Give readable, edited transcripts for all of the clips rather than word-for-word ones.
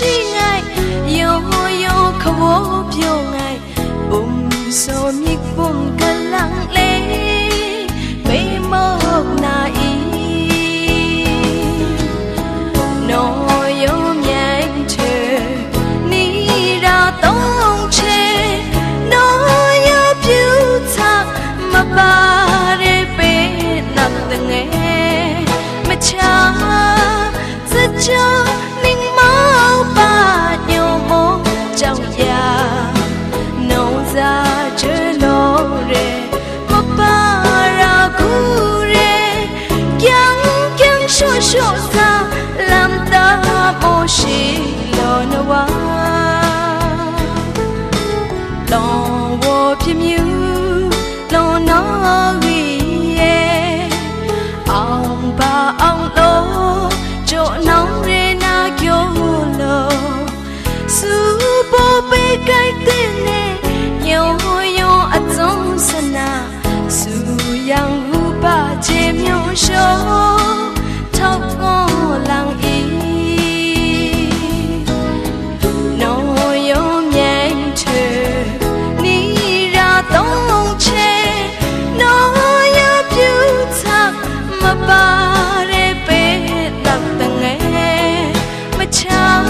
ရှိငိုင်ယောယောခဝပြောငိုင်ဘုံဆိုမြစ်ဘုံကလန်းလေမေမောနာဤနော်ယောမြိုင်ချေနီရာတုံးချေနော်ယောပြူချမပါရပေနတ်ငယ်မချာစကြninh mau ba nhiều mô trong nhà nông gia chơi lô rê mà ba ra cu rê kyang kyang shô shô sa làm ta bô shi lo na wa lo wo phim yu lo no wi ye ông ba ông lo chỗ nóng rê kyo lo su bo be kai te ne yo yo atong sana su yang hu ba che myo sho thao ko lang yi no yo myang che ni ra tong che no yo pyu cha ma ba re pe tak tang cha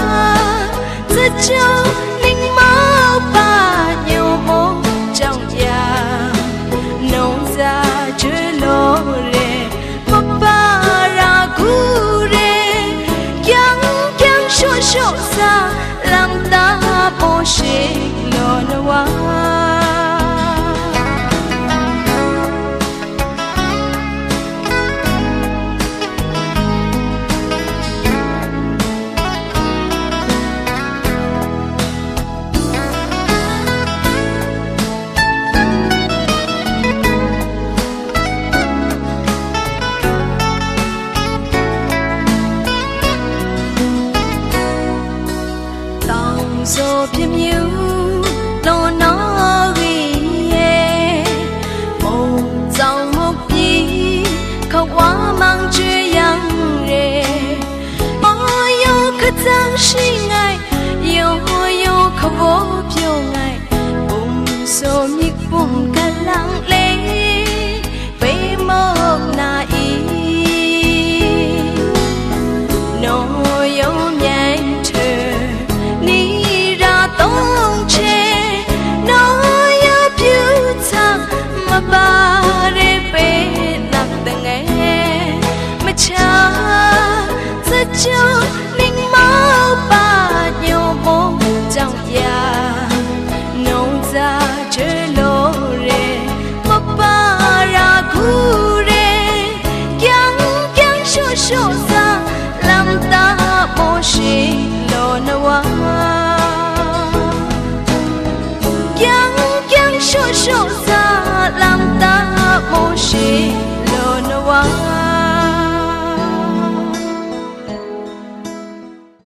rất cho ninh máu ba nhiều mô trong nhà nông gia chơi lô rê mà ba ra cu rê kyang kyang shô shô sa làm ta bô shi lo na wa so phim yêu lo nó ghi ye mong dòng một đi khâu quá mang chưa yang re ôi yo khát giang shi ngài yo yo khâu vô phiêu ngài bùng so nhịp bùng cả lăng lê về mơ na ý no yo nhang chờ tông che nói ya piu cha mà ba re pe nặng tang nghe mà cha rất cho ninh máu ba nhiều mô trong nhà nông gia chơi lô rê mà ba ra cu rê kyang kyang shô shô sa làm ta bô shi lo na wa shô shô